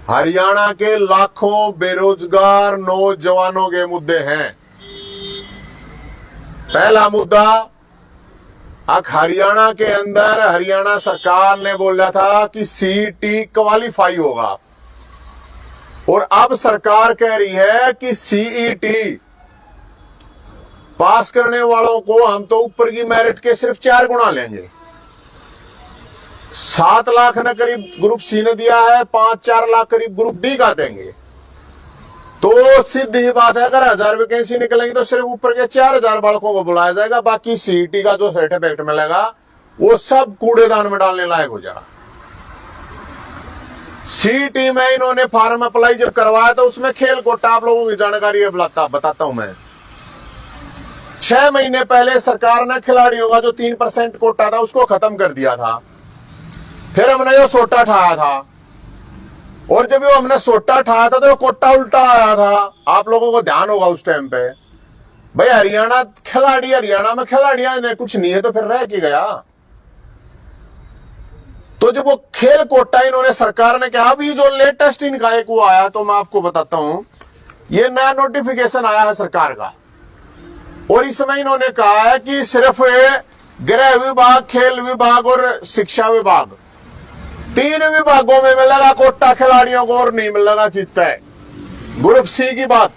हरियाणा के लाखों बेरोजगार नौजवानों के मुद्दे हैं। पहला मुद्दा, हरियाणा के अंदर हरियाणा सरकार ने बोला था कि सीईटी क्वालिफाई होगा, और अब सरकार कह रही है कि सीईटी पास करने वालों को हम तो ऊपर की मेरिट के सिर्फ 4 गुना लेंगे। 7 लाख ने करीब ग्रुप सी ने दिया है, 5-4 लाख करीब ग्रुप डी का देंगे। तो सीधी ही बात है, अगर 1000 वैकेंसी निकलेंगी तो सिर्फ ऊपर के 4000 बालकों को बुलाया जाएगा, बाकी सीईटी का जो सर्टिफिकेट मिलेगा वो सब कूड़ेदान में डालने लायक हो जाएगा। सीईटी में इन्होंने फॉर्म अप्लाई जब करवाया तो उसमें खेल कोटा, आप लोगों की जानकारी है, बताता हूं मैं। 6 महीने पहले सरकार ने खिलाड़ियों का जो 3% कोटा था उसको खत्म कर दिया था। फिर हमने जो सोटा ठाया था, और जब वो हमने सोटा ठाया था तो वो कोटा उल्टा आया था। आप लोगों को ध्यान होगा उस टाइम पे, भाई हरियाणा में खिलाड़ियां ने कुछ नहीं है तो फिर रह के गया। तो जब वो खेल कोटा इन्होंने सरकार ने कहा, अभी जो लेटेस्ट इनका एक वो आया तो मैं आपको बताता हूं, ये नया नोटिफिकेशन आया है सरकार का, और इसमें इन्होंने कहा है कि सिर्फ गृह विभाग, खेल विभाग और शिक्षा विभाग, 3 विभागों में मिलेगा कोटा खिलाड़ियों को, और नहीं मिलेगा कितना है ग्रुप सी की बात।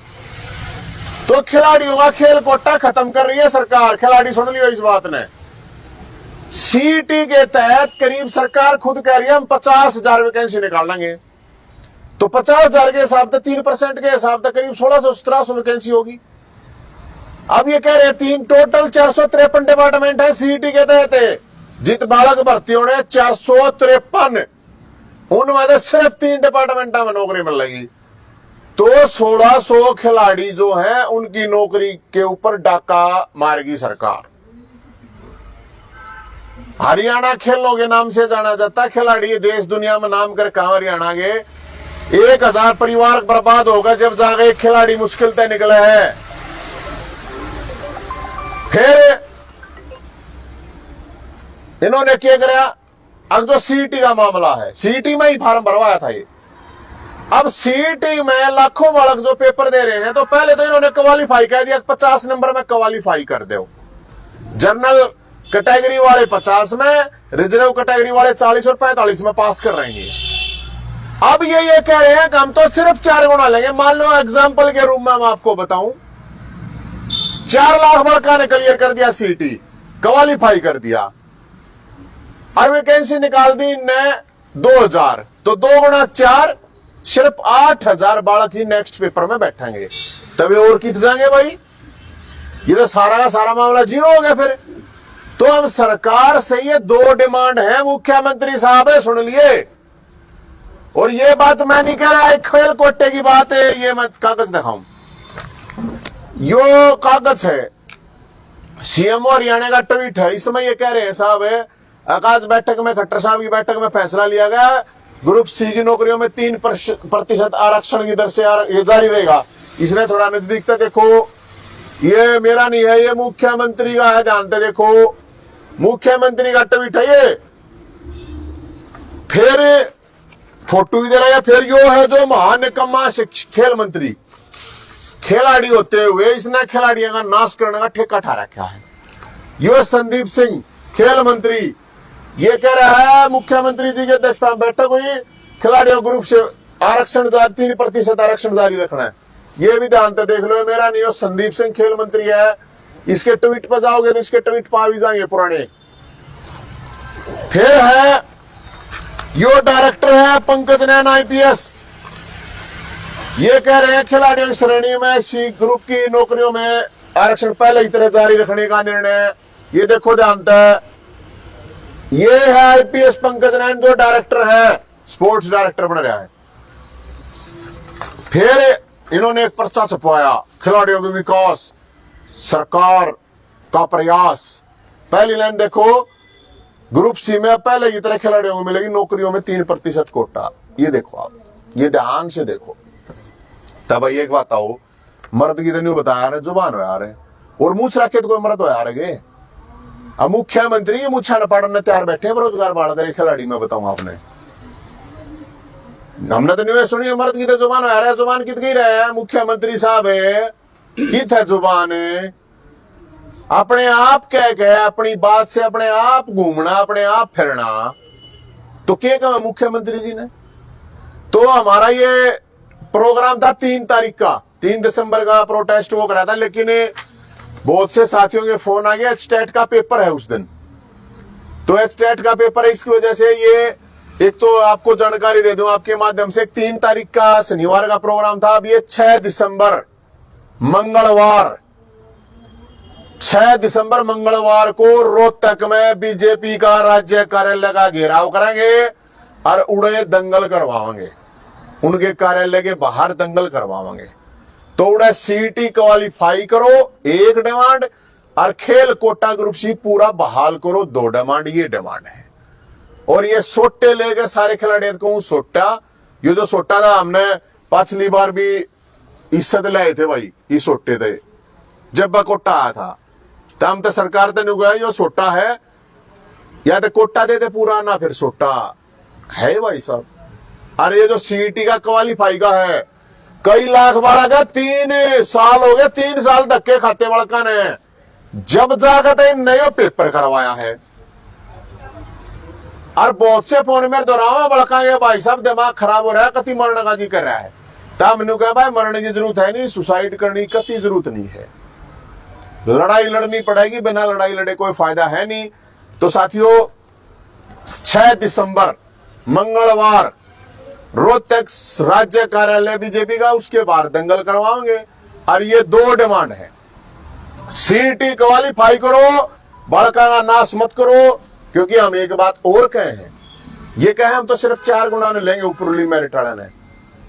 तो खिलाड़ियों का खेल कोटा खत्म कर रही है सरकार। खिलाड़ी सुन लियो इस बात ने। सीईटी के तहत करीब सरकार खुद कह रही है हम 50,000 वैकेंसी निकाल लेंगे, तो 50,000 के हिसाब से 3% के हिसाब से करीब 1600-1700 वैकेंसी होगी। अब ये कह रहे हैं टोटल 453 डिपार्टमेंट है सीईटी के तहत, जित बालक भर्ती होने 453, उनमें से सिर्फ 3 डिपार्टमेंटों में नौकरी मिल रही, तो 1600 खिलाड़ी जो हैं उनकी नौकरी के ऊपर डाका मारेगी सरकार। हरियाणा खेलों के नाम से जाना जाता है, खिलाड़ी देश दुनिया में नाम कर कहा हरियाणा के 1000 परिवार बर्बाद होगा जब जाके एक खिलाड़ी मुश्किल तय निकले है। फिर इन्होंने क्या कराया, अब जो सीईटी का मामला है, सीईटी में ही फॉर्म भरवाया था ये। अब सीईटी में लाखों बालक जो पेपर दे रहे हैं, तो पहले तो इन्होंने क्वालिफाई कह दिया, 50 नंबर में क्वालिफाई कर दो। जनरल कैटेगरी वाले 50 में, रिजर्व कैटेगरी वाले 40 और 45 में पास कर रहे हैं। अब ये कह रहे हैं कि हम तो सिर्फ 4 गुना लेंगे। मान लो एग्जाम्पल के रूप में मैं आपको बताऊं, 4 लाख बालका ने क्लियर कर दिया, सीईटी क्वालिफाई कर दिया, और वैकेंसी निकाल दी ने 2000, तो 2 गुना 4, सिर्फ 8000 बालक ही नेक्स्ट पेपर में बैठेंगे। तभी और कित जाएंगे भाई, ये तो सारा का सारा मामला जीरो हो गया फिर। तो अब सरकार से ये 2 डिमांड है, मुख्यमंत्री साहब है, सुन लिए। और ये बात मैं नहीं कह रहा, खेल कोटे की बात है, ये मैं कागज दिखाऊं, यो कागज है, सीएमओ हरियाणा का ट्वीट है। इसमें ये कह रहे हैं साहब है, आकाश बैठक में, खट्टर साहब की बैठक में फैसला लिया गया, ग्रुप सी की नौकरियों में 3% आरक्षण की दर से ये जारी रहेगा। इसने थोड़ा नजदीक तक देखो, ये मेरा नहीं है, ये मुख्यमंत्री का है, जानते देखो, मुख्यमंत्री का ट्वीट है ये। फिर फोटो भी दे रहा है। फिर यो है जो महान निकम्मा खेल मंत्री, खिलाड़ी होते हुए इसने खिलाड़ियों का नाश करने का ठेका ठा रखा है। यो संदीप सिंह खेल मंत्री, ये कह रहा है मुख्यमंत्री जी की अध्यक्षता में बैठक हुई, खिलाड़ियों ग्रुप से आरक्षण 3% आरक्षण जारी रखना है। ये भी ध्यान से देख लो, मेरा नहीं हो, संदीप सिंह खेल मंत्री है। इसके ट्वीट पर जाओगे तो इसके ट्वीट पा भी जाएंगे पुराने। फिर है यो डायरेक्टर है पंकज नैन आईपीएस, ये कह रहे हैं खिलाड़ियों की श्रेणी में सी ग्रुप की नौकरियों में आरक्षण पहले ही तरह जारी रखने का निर्णय। ये देखो ध्यान से, ये है आईपीएस पंकज नैन जो डायरेक्टर है, स्पोर्ट्स डायरेक्टर बन रहा है। फिर इन्होंने एक पर्चा छपवाया, खिलाड़ियों के विकास सरकार का प्रयास। पहली लाइन देखो, ग्रुप सी में पहले की तरह खिलाड़ियों को मिलेगी नौकरियों में 3% कोटा। ये देखो आप, ये ध्यान से देखो। तब भाई एक बात आओ, मर्द की तो नहीं बताया रहे, जुबान हो यार, और मूछ रखे तो कोई मर्द हो यार गे। अब मुख्यमंत्री मुछा न पढ़ने तैयार बैठे बेरोजगार बाढ़ खिलाड़ी में बताऊं आपने। हमने तो नहीं सुनी मर्द की तो जुबान आ रहा है, जुबान कित की रहे है मुख्यमंत्री साहब है कित है जुबान है, अपने आप कह गए अपनी बात से अपने आप घूमना अपने आप फिरना, तो क्या कहा मुख्यमंत्री जी ने। तो हमारा ये प्रोग्राम था 3 तारीख का, 3 दिसंबर का प्रोटेस्ट वो करा था, लेकिन बहुत से साथियों के फोन आ गया, एचटेट का पेपर है उस दिन, तो एचटेट का पेपर है, इसकी वजह से ये एक तो आपको जानकारी दे दूं आपके माध्यम से, 3 तारीख का शनिवार का प्रोग्राम था, अब ये 6 दिसंबर मंगलवार 6 दिसंबर मंगलवार को रोहतक में बीजेपी का राज्य कार्यालय का घेराव करेंगे और उड़े दंगल करवाएंगे, उनके कार्यालय के बाहर दंगल करवाएंगे। तो उड़े सीटी क्वालिफाई करो एक डिमांड, और खेल कोटा ग्रुप सी पूरा बहाल करो 2 डिमांड, ये डिमांड है। और ये सोटे लेके सारे खिलाड़ी को सोटा, ये जो सोटा था हमने पिछली बार भी इज्जत लाए थे भाई, ये सोटे थे जब कोटा आया था, तो हम तो सरकार तो नहीं गया जो सोटा है, या तो कोटा देते पूरा ना फिर सोटा है भाई साहब। अरे ये जो सीईटी का क्वालिफाई का है, कई लाख वाला का 3 साल हो गए, 3 साल धक्के खाते बड़का ने, जब जाकर नया पेपर करवाया है। और बहुत से फोन में दोहरावा बड़का ये भाई साहब दिमाग खराब हो रहा है, कति मरने का जी कर रहा है, तब मैंने कहा भाई मरने की जरूरत है नहीं, सुसाइड करने की कति जरूरत नहीं है, लड़ाई लड़नी पड़ेगी, बिना लड़ाई लड़े कोई फायदा है नहीं। तो साथियों 6 दिसंबर मंगलवार रोहतक राज्य कार्यालय बीजेपी का, उसके बाहर दंगल करवाएंगे, और ये 2 डिमांड है, सीटी क्वालिफाई करो, बड़का का नाश मत करो, क्योंकि हम एक बात और कहे हैं, ये कहे हम तो सिर्फ 4 गुना ने लेंगे ऊपरली मेरिट वाले ने,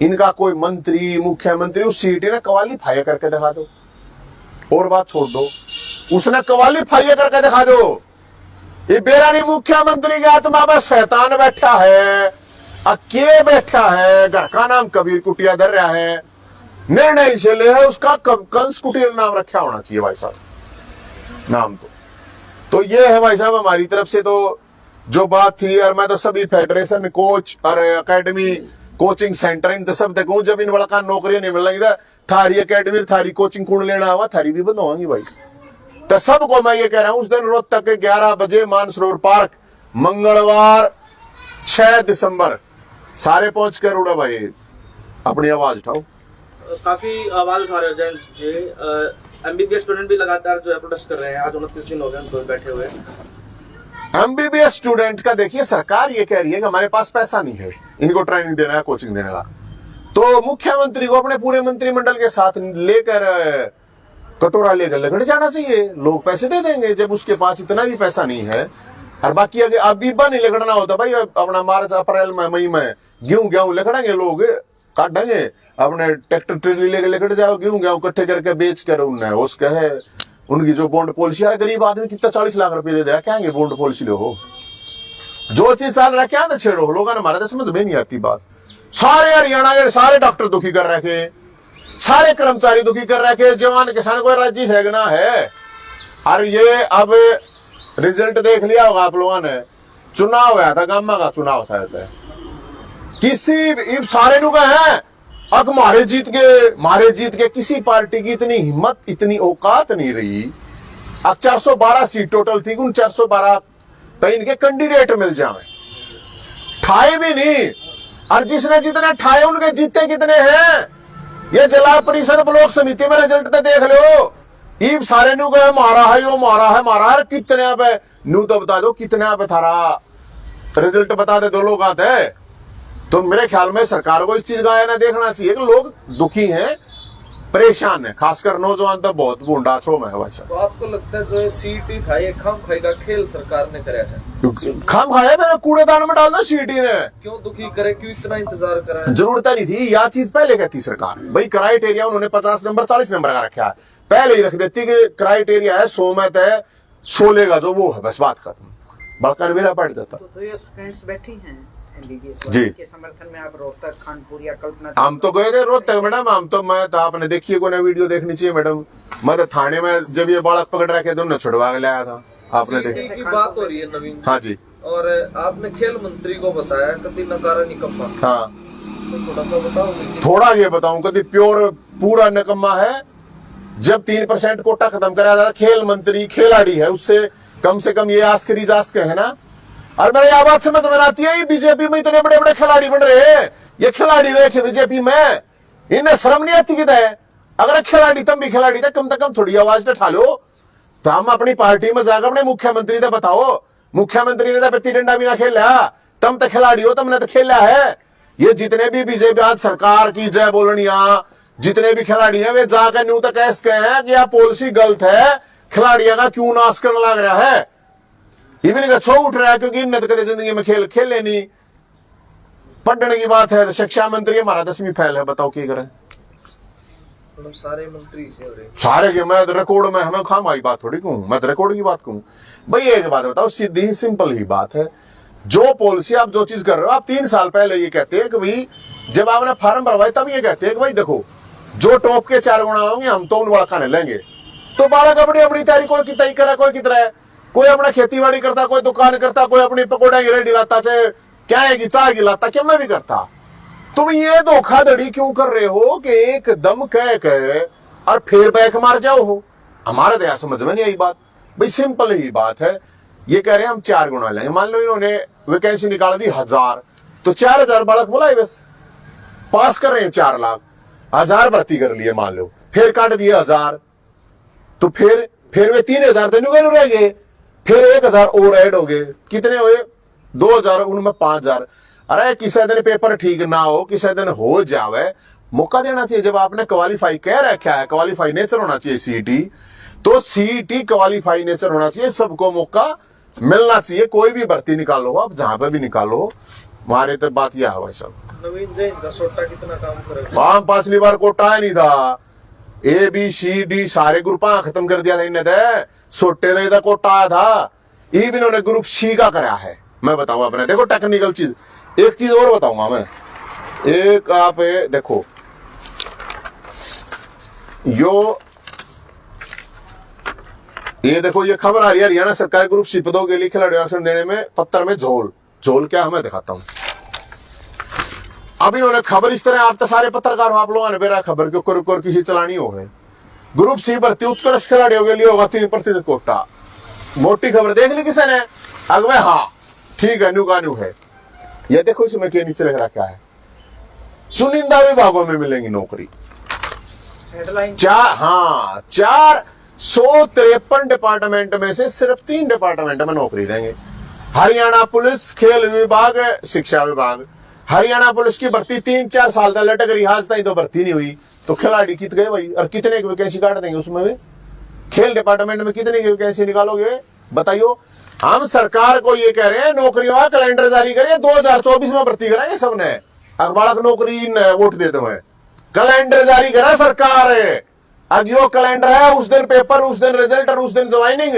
इनका कोई मंत्री मुख्यमंत्री उस सीटी ने क्वालिफाई करके दिखा दो, और बात छोड़ दो, उसने क्वालिफाई करके दिखा दो। ये बेरानी मुख्यमंत्री की आत्मा में शैतान बैठा है, अके बैठा है, घर का नाम कबीर कुटिया धर रहा है, निर्णय से ले है उसका कंस कुटीर नाम रखा होना चाहिए भाई साहब नाम। तो ये है भाई साहब हमारी तरफ से तो जो बात थी, और मैं तो सभी फेडरेशन कोच और एकेडमी कोचिंग सेंटर इन सब देखूं, जब इन बड़ा नौकरी नहीं मिल रही थारी एकेडमी थारी कोचिंग कौन लेना हुआ, थारी भी बंद होंगी भाई। तो सबको मैं ये कह रहा हूं, उस दिन रोहतक के 11 बजे मानसरोवर पार्क मंगलवार 6 दिसंबर सारे पहुंच कर उड़ा भाई अपनी आवाज उठाओ। काफी आवाज उठा रहे हैं जी, एमबीबीएस स्टूडेंट भी लगातार जो है प्रोटेस्ट कर रहे हैं, आज 29 दिन हो गए उनको बैठे हुए। एमबीबीएस स्टूडेंट का देखिए, सरकार ये कह रही है कि हमारे पास पैसा नहीं है इनको ट्रेनिंग देना है, कोचिंग देने का, तो मुख्यमंत्री को अपने पूरे मंत्रिमंडल के साथ लेकर कटोरा लेकर लगड़ जाना चाहिए, लोग पैसे दे देंगे जब उसके पास इतना भी पैसा नहीं है। और बाकी अगर अभी नहीं लगड़ना होता भाई, अपना मार्च अप्रैल में मई में गेहूं लगड़ेंगे, लोग काटेंगे, अपने ट्रैक्टर ट्रेली लेकर लगड़ जाओ, गेहूं इकट्ठे करके बेच कर उन्हें उसके है उनकी जो बॉन्ड पॉलिसी है, गरीब आदमी कितना 40 लाख रुपए दे दिया, क्या बॉन्ड पॉलिसी लो हो, जो चीज चल रहा है क्या छेड़ो, लोगों ने हमारे समझ में नहीं आती बात। सारे हरियाणा के सारे डॉक्टर दुखी कर रखे, सारे कर्मचारी दुखी कर रखे, जवान किसान को राज्य सेगना है। और ये अब रिजल्ट देख लिया होगा आप लोगों ने, चुनाव हुआ था, गामा का चुनाव था, किसी सारे लोग हैं अब मारे जीत के किसी पार्टी की इतनी हिम्मत इतनी औकात नहीं रही। अब 412 सीट टोटल थी, उन 412 पे इनके कैंडिडेट मिल जाए, ठाए भी नहीं, और जिसने जितने ठाए उनके जीते कितने हैं, ये जिला परिषद ब्लॉक समिति में रिजल्ट तो देख लो, ईब सारे नु गए मारा है, यो मारा है, मारा है, कितने पे न्यू तो बता दो, कितने पे थारा रिजल्ट बता दे, 2 लोग आते। तो मेरे ख्याल में सरकार को इस चीज का ना देखना चाहिए कि लोग दुखी हैं, परेशान है, खासकर नौजवान तो बहुत बूंदा छो में है भाई। तो आपको लगता है जो सीटी था ये खाम खाई का खेल सरकार ने कराया है? खाम खाया मेरे कूड़ेदान में डाल दो सीटी ने, क्यों दुखी करे, क्यों इतना इंतजार करा? जरूरत नहीं थी, यह चीज पहले कहती सरकार भाई, क्राइटेरिया उन्होंने 50 नंबर 40 नंबर का रखा है, पहले ही रख देती कि क्राइटेरिया है 100 में है 16 का जो वो है, बस बात खत्म, बड़का मेरा पढ़ देता। तो ये स्टूडेंट्स बैठी हैं एमबीबीएस जी के समर्थन में, आप रोहतक खानपुर या कल्पना, हम तो गए थे रोहतक मैडम, हम तो मैं तो आपने देखिए कोई वीडियो देखनी चाहिए मैडम, मैं तो थाने में जब ये बालक पकड़ रखे थे उन्हें छुड़वा के लाया था, आपने देखी की बात हो रही है नवीन। हाँ जी, और आपने खेल मंत्री को बताया कति नकारा निकम्मा। हाँ थोड़ा सा बताओ। थोड़ा ये बताऊं कभी प्योर पूरा निकम्मा है। जब 3% कोटा खत्म करा था, खेल मंत्री खिलाड़ी है, उससे कम ये आस करी जास के है ना। और मेरे यह बात समझ में आती है, बीजेपी में इतने बड़े बड़े खिलाड़ी बन रहे हैं, ये खिलाड़ी रहे बीजेपी में, इन्हें शर्म नहीं आती किधर है। अगर खिलाड़ी तुम भी खिलाड़ी थे, कम से कम थोड़ी आवाज उठा लो। तो हम अपनी पार्टी में जाकर अपने मुख्यमंत्री से बताओ, मुख्यमंत्री ने तो पत्ती डंडा भी ना खेला, तुम तो खिलाड़ी हो, तुमने तो खेला है। ये जितने भी बीजेपी आज सरकार की जय बोलनिया, जितने भी खिलाड़ी हैं, वे जाकर न्यू तक कह हैं कि यह पॉलिसी गलत है, खिलाड़ियों का क्यों नाश करने लग रहा है। इवन का छो उठ रहा है, क्योंकि इनने तो कभी जिंदगी में खेले नहीं। पढ़ने की बात है तो शिक्षा मंत्री हमारा 10वीं फेल है, बताओ क्या करें। सारे मंत्री सारे के मैं रिकॉर्ड में हमें खाम आई बात थोड़ी कहूं, मैं रिकॉर्ड की बात कहूं। भाई एक बात बताओ, सीधी ही सिंपल ही बात है। जो पॉलिसी आप जो चीज कर रहे हो, आप 3 साल पहले ये कहते हैं कि भाई जब आपने फार्म भरवाए तब ये कहते हैं कि भाई देखो जो टॉप के 4 गुना होंगे हम तो उन बालका ने लेंगे। तो बालक अपनी अपनी तैयारी, कोई की तैयारी करे, कोई कितना है, कोई अपना खेती बाड़ी करता, कोई दुकान करता, कोई अपनी पकौड़ा की रेडी लाता, चाहे क्या है कि चाय की लाता, क्या मैं भी करता। तुम ये धोखाधड़ी क्यों कर रहे हो कि एकदम कह के और फिर बैक मार जाओ हो। हमारे दया समझ में नहीं आई बात। भाई सिंपल ही बात है, ये कह रहे हैं हम 4 गुना लेंगे। मान लो इन्होंने वैकेंसी निकाल दी 1000, तो 4000 बालक बोला बस पास कर रहे हैं 4 लाख, 1000 भर्ती कर लिए मान लो, फिर काट दिए 1000, तो फिर वे 3000 तेनू रह गए, फिर 1000 और ऐड हो गए, कितने हुए 2000, उनमें 5000। अरे किसी दिन पेपर ठीक ना हो, किसी दिन हो जावे, मौका देना चाहिए। जब आपने क्वालिफाई कह रखा है, क्वालिफाई नेचर होना चाहिए सीईटी, तो सीईटी क्वालिफाई नेचर होना चाहिए, सबको मौका मिलना चाहिए। कोई भी भर्ती निकालो, आप जहां पे भी निकालो, हमारे तो बात यह है भाई साहब। नवीन जैन का सोटा कितना काम करेगा? वहां 5वीं बार कोटा ही नहीं था, ABCD सारे ग्रुप खत्म कर दिया था इन्हें, सोटे का कोटा आया था। ये भी इन्होंने ग्रुप C का कराया है। मैं बताऊंगा अपने, देखो टेक्निकल चीज, एक चीज और बताऊंगा मैं, एक आप देखो ये देखो, ये खबर आ रही है हरियाणा सरकार ग्रुप C पदों के लिए खिलाड़ी आरक्षण देने में पत्र में झोल क्या हमें दिखाता हूं। अब इन्होंने खबर इस तरह, आप तो सारे पत्रकार हो, आप लोगों ने मेरा खबर के ऊपर किसी चलानी हो है। ग्रुप C भर्ती उत्कृष्ट खिलाड़ियों के लिए होगा 3% कोटा। मोटी खबर देख ली किसी ने? अगवे हाँ ठीक है, न्यू का न्यू है। ये देखो इसमें क्या नीचे लिख रखा है, चुनिंदा विभागों में मिलेंगी नौकरी। हेडलाइन 453 डिपार्टमेंट में से सिर्फ 3 डिपार्टमेंट में नौकरी देंगे। हरियाणा पुलिस, खेल विभाग, शिक्षा विभाग। हरियाणा पुलिस की भर्ती 3-4 साल तक लटक रही, आज तक तो भर्ती नहीं हुई, तो खिलाड़ी कित गए भाई। और कितने की वैकेंसी काट देंगे उसमें भी? खेल डिपार्टमेंट में कितने की वैकेंसी निकालोगे बताइयो। हम सरकार को ये कह रहे हैं नौकरियों का कैलेंडर जारी करिए, 2024 में भर्ती कराएंगे सबने। अखबार नौकरी वोट देते हुए कैलेंडर जारी करा सरकार है। अब यो कैलेंडर है, उस दिन पेपर, उस दिन रिजल्ट और उस दिन ज्वाइनिंग।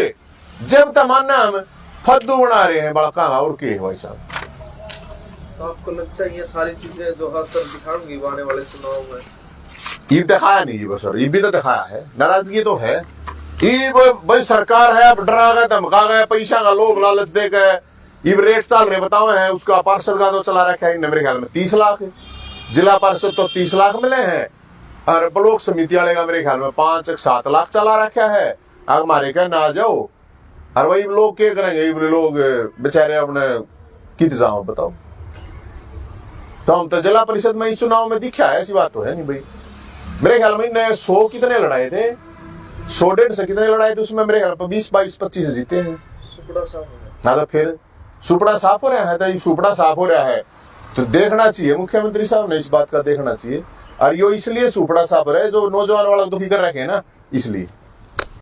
जब तमन्ना हम फद्दू बना रहे हैं बड़ा काम और के भाई साहब। तो आपको लगता है ये सारी चीजें जो असर दिखाएंगी आने वाले चुनाव में? ये दिखाया नहीं बस, ये भी तो दिखाया है, नाराजगी तो है। भाई सरकार है, अब डरा गए, धमका गए, पैसा का लोभ लालच दे गए। ये रेट चल रहे बताओ है, उसका पार्षद का तो चला रखा है मेरे ख्याल में 30 लाख है। जिला पार्षद तो 30 लाख मिले हैं, और ब्लॉक समिति वाले का मेरे ख्याल में 5-7 लाख चला रखा है। अगर हमारे क्या ना जाओ, और वही लोग क्या करेंगे, लोग बेचारे अपने कित जाओ बताओ। तो हम तो जिला परिषद में इस चुनाव में दिखा है, ऐसी बात तो है नहीं भाई। मेरे ख्याल में 100 कितने लड़ाए थे, 100-150 कितने लड़ाए थे, उसमें मेरे ख्याल में 20-22-25 जीते हैं। सुपड़ा साफ हो ना तो फिर सुपड़ा साफ हो रहा है, तो सुपड़ा साफ हो रहा है तो देखना चाहिए, मुख्यमंत्री साहब ने इस बात का देखना चाहिए। और यो इसलिए सुपड़ा साफ रहे जो नौजवान वाला दुखी कर रखे हैं ना, इसलिए।